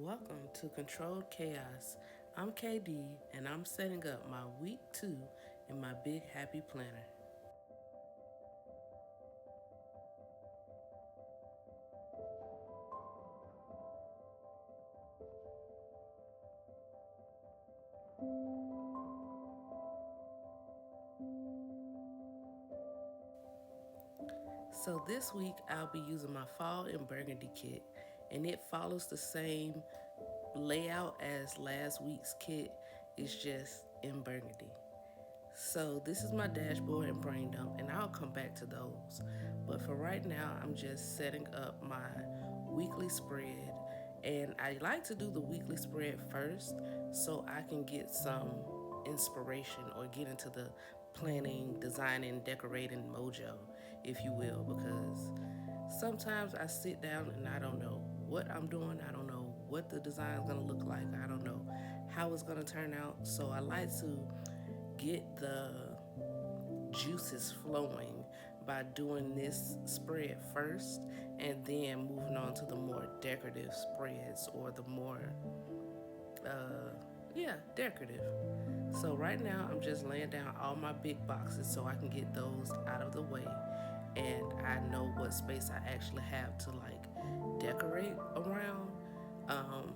Welcome to Controlled Chaos. I'm KD and I'm setting up my week 2 in my big happy planner. So this week I'll be using my fall in burgundy kit, and it follows the same layout as last week's kit. It's just in burgundy. So this is my dashboard and brain dump, and I'll come back to those. But for right now, I'm just setting up my weekly spread, and I like to do the weekly spread first so I can get some inspiration or get into the planning, designing, decorating mojo, if you will, because sometimes I sit down and I don't know what I'm doing. I don't know what the design is going to look like. I don't know how it's going to turn out. So I like to get the juices flowing by doing this spread first and then moving on to the more decorative spreads or the more decorative. So right now I'm just laying down all my big boxes so I can get those out of the way, and I know what space I actually have to like decorate around. um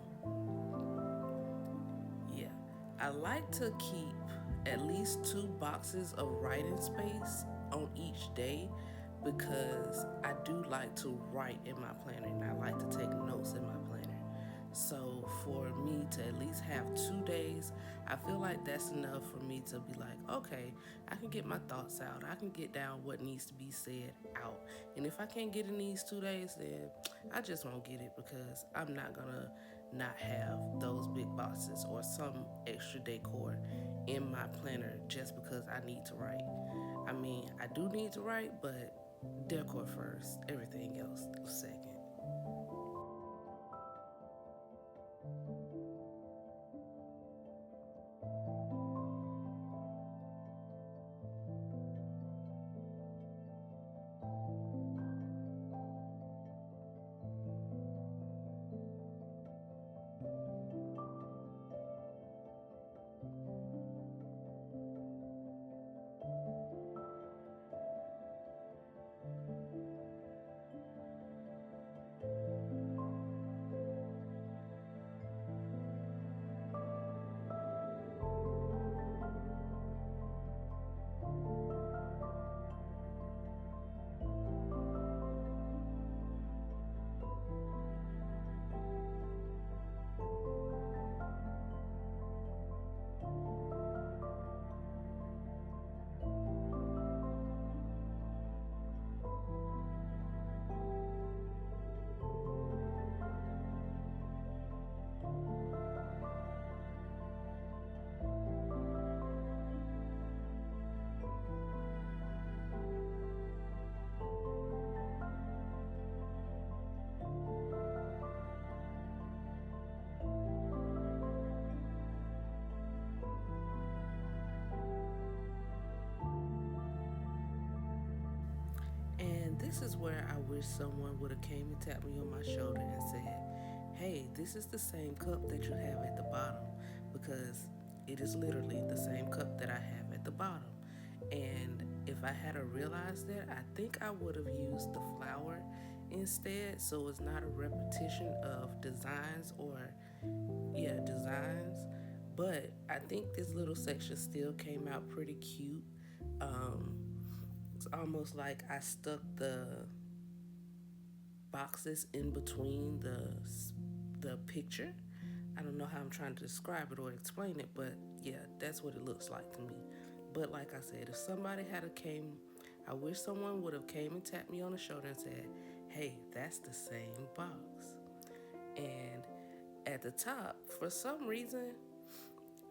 Yeah, I like to keep at least 2 boxes of writing space on each day because I do like to write in my planner and I like to take notes in my planner. So for me to at least have 2 days, I feel like that's enough for me to be like, okay, I can get my thoughts out. I can get down what needs to be said out. And if I can't get in these 2 days, then I just won't get it because I'm not gonna not have those big boxes or some extra decor in my planner just because I need to write. I mean, I do need to write, but decor first, everything else second. And this is where I wish someone would have came and tapped me on my shoulder and said, hey, this is the same cup that you have at the bottom, because it is literally the same cup that I have at the bottom. And if I had realized that, I think I would have used the flower instead, so it's not a repetition of designs or, yeah, designs. But I think this little section still came out pretty cute. Um, it's almost like I stuck the boxes in between the picture. I don't know how I'm trying to describe it or explain it, but yeah, that's what it looks like to me. But like I said, if somebody had a came, I wish someone would have came and tapped me on the shoulder and said, "Hey, that's the same box." And at the top, for some reason,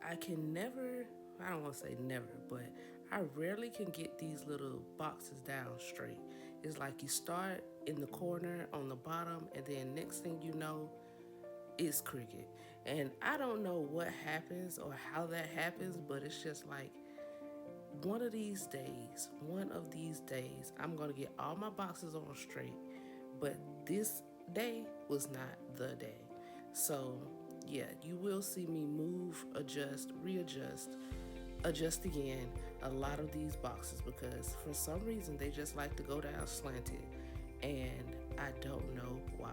I can never, I don't want to say never, but I rarely can get these little boxes down straight. It's like you start in the corner on the bottom, and then next thing you know, it's cricket. And I don't know what happens or how that happens, but it's just like one of these days, I'm going to get all my boxes on straight. But this day was not the day. So, yeah, you will see me move, adjust, readjust, adjust again a lot of these boxes because for some reason they just like to go down slanted, and I don't know why.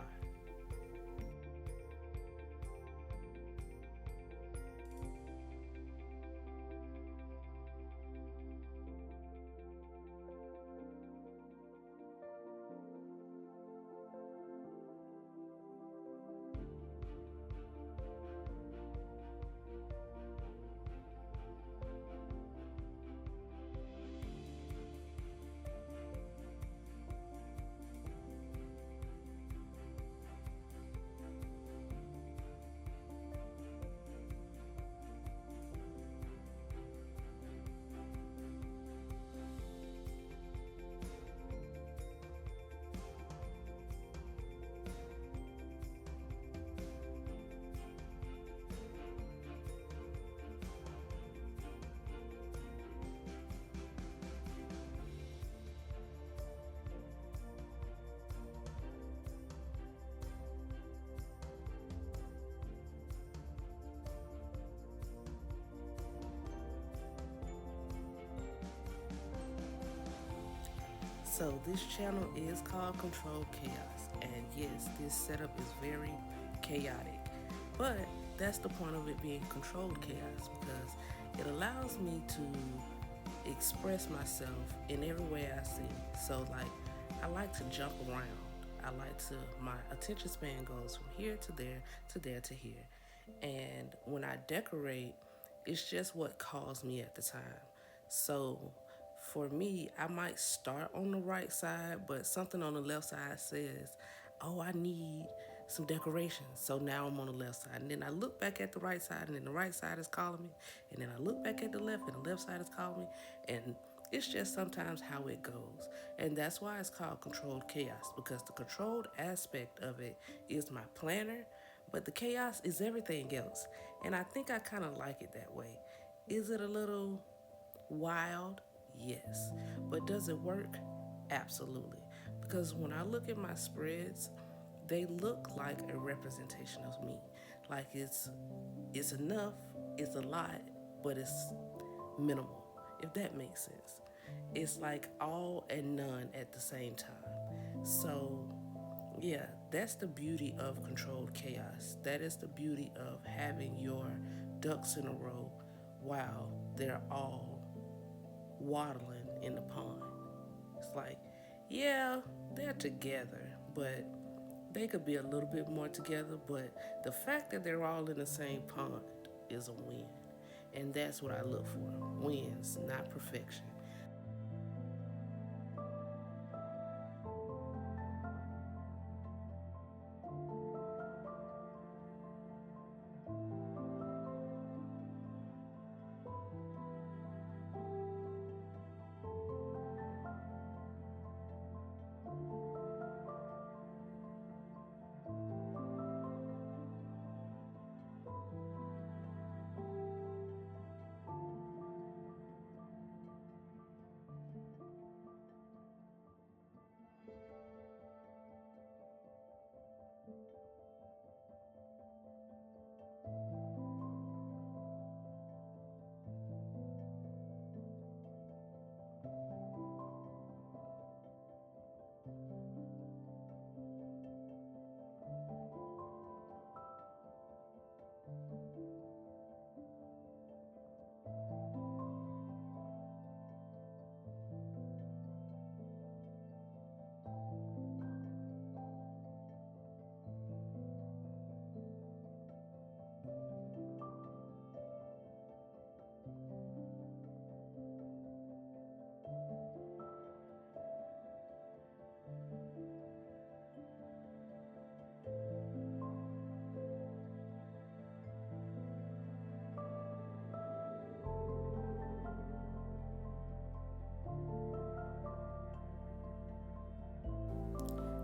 So this channel is called Controlled Chaos, and yes, this setup is very chaotic. But that's the point of it being controlled chaos because it allows me to express myself in every way I see. So like I like to jump around. I like to my attention span goes from here to there to there to here. And when I decorate, it's just what calls me at the time. So for me, I might start on the right side, but something on the left side says, oh, I need some decorations. So now I'm on the left side. And then I look back at the right side, and then the right side is calling me. And then I look back at the left, and the left side is calling me. And it's just sometimes how it goes. And that's why it's called controlled chaos, because the controlled aspect of it is my planner, but the chaos is everything else. And I think I kind of like it that way. Is it a little wild? Yes. But does it work? Absolutely. Because when I look at my spreads, they look like a representation of me. Like it's enough, it's a lot, but it's minimal, if that makes sense. It's like all and none at the same time. So yeah, that's the beauty of controlled chaos. That is the beauty of having your ducks in a row while they're all waddling in the pond. It's like, yeah, they're together, but they could be a little bit more together. But the fact that they're all in the same pond is a win. And that's what I look for, wins, not perfection.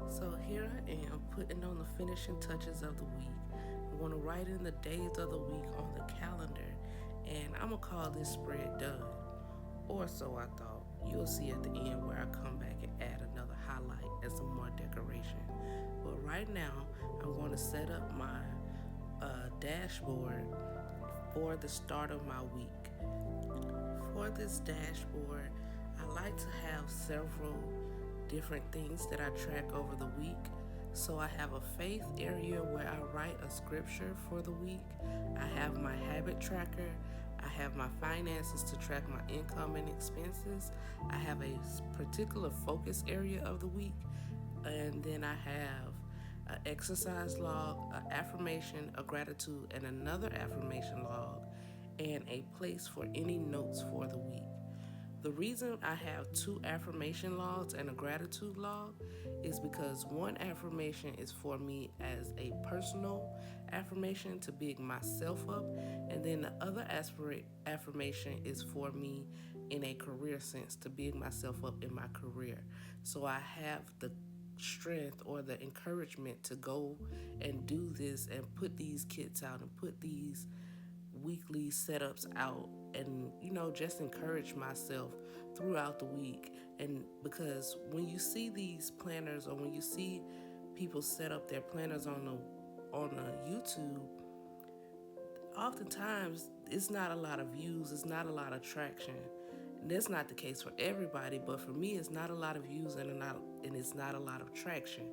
So here I am putting on the finishing touches of the week. I'm going to write in the days of the week on the calendar, and I'm going to call this spread done. Or so I thought. You'll see at the end where I come back and add another highlight and some more decoration. But right now, I'm going to set up my dashboard for the start of my week. For this dashboard, I like to have several different things that I track over the week. So I have a faith area where I write a scripture for the week. I have my habit tracker. I have my finances to track my income and expenses. I have a particular focus area of the week. And then I have an exercise log, an affirmation, a gratitude, and another affirmation log, and a place for any notes for the week. The reason I have two affirmation logs and a gratitude log is because one affirmation is for me as a personal affirmation to big myself up, and then the other affirmation is for me in a career sense to big myself up in my career. So I have the strength or the encouragement to go and do this and put these kits out and put these weekly setups out, and just encourage myself throughout the week. And because when you see these planners, or when you see people set up their planners on a YouTube, oftentimes it's not a lot of views, it's not a lot of traction. And that's not the case for everybody, but for me, it's not a lot of views and it's not a lot of traction.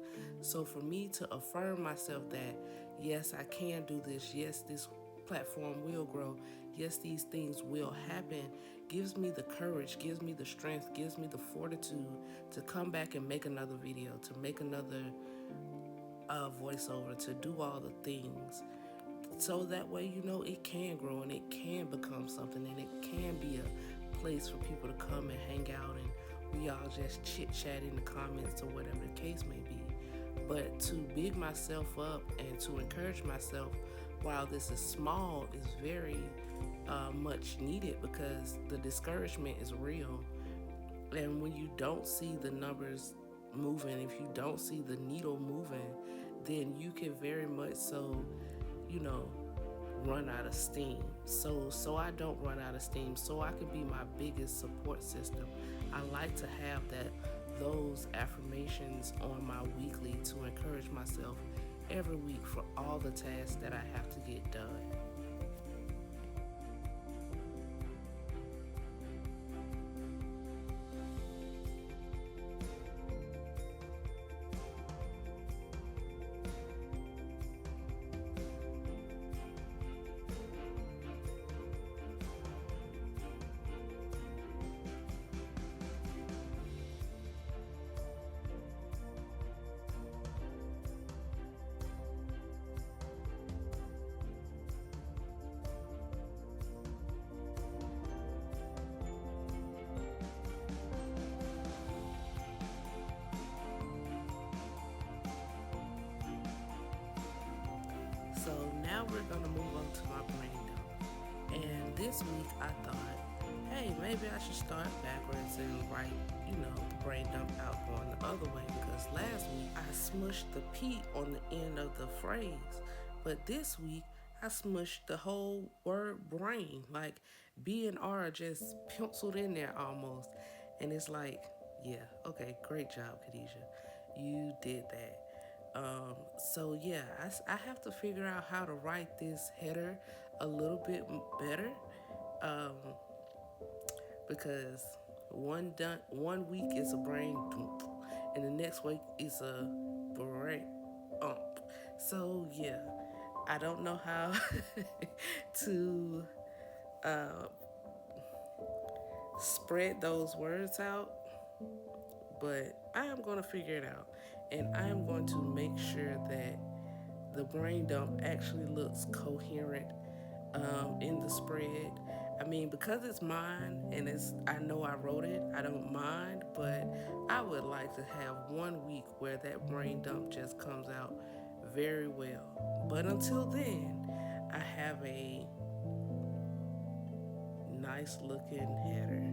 So for me to affirm myself that yes, I can do this, yes, this platform will grow, yes, these things will happen, gives me the courage, gives me the strength, gives me the fortitude to come back and make another video, to make another voiceover, to do all the things. So that way, it can grow and it can become something, and it can be a place for people to come and hang out, and we all just chit chat in the comments or whatever the case may be. But to big myself up and to encourage myself while this is small is very much needed, because the discouragement is real. And when you don't see the numbers moving, if you don't see the needle moving, then you can very much so, run out of steam. So I don't run out of steam, so I can be my biggest support system. I like to have those affirmations on my weekly to encourage myself every week for all the tasks that I have to get done. So now we're gonna move on to my brain dump. And this week I thought, hey, maybe I should start backwards and write, brain dump out going the other way, because last week I smushed the P on the end of the phrase. But this week I smushed the whole word brain. Like B and R are just penciled in there almost. And it's like, yeah, okay, great job, Khadijah. You did that. So yeah, I have to figure out how to write this header a little bit better, um, because one week is a brain dump, and the next week is a brain ump. So yeah, I don't know how to uh, spread those words out, but I am going to figure it out, and I am going to make sure that the brain dump actually looks coherent in the spread. I mean, because it's mine and I know I wrote it, I don't mind, but I would like to have 1 week where that brain dump just comes out very well. But until then, I have a nice looking header.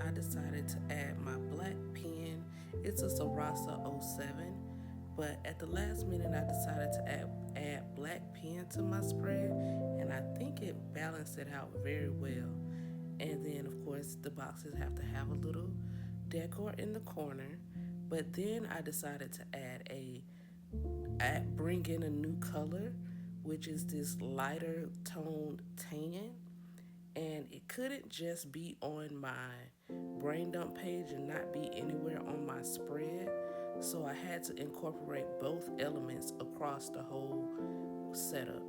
I decided to add my black pen. It's a Sarasa '07, but at the last minute I decided to add black pen to my spread, and I think it balanced it out very well. And then, of course, the boxes have to have a little decor in the corner. But then I decided to bring in a new color, which is this lighter toned tan. And it couldn't just be on my brain dump page and not be anywhere on my spread. So I had to incorporate both elements across the whole setup.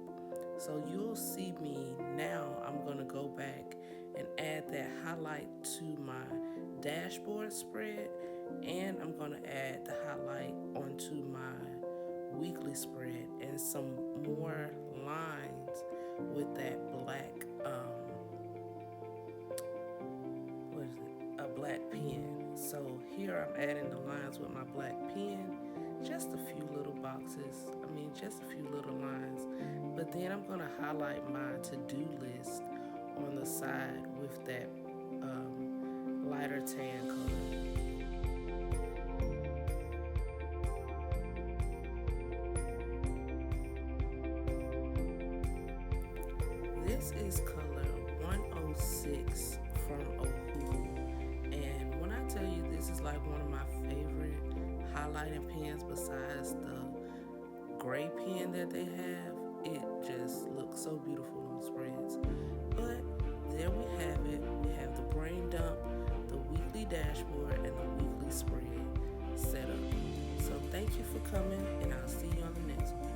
So you'll see me now. I'm going to go back and add that highlight to my dashboard spread, and I'm going to add the highlight onto my weekly spread and some more lines with that black a black pen. So here I'm adding the lines with my black pen, just a few little boxes, just a few little lines. But then I'm gonna highlight my to-do list on the side with that lighter tan color. This is color 106 from Oahu. And when I tell you this is like one of my favorite highlighting pens besides the gray pen that they have, it just looks so beautiful on spreads. But there we have it. We have the brain dump, the weekly dashboard, and the weekly spread set up. So thank you for coming, and I'll see you on the next one.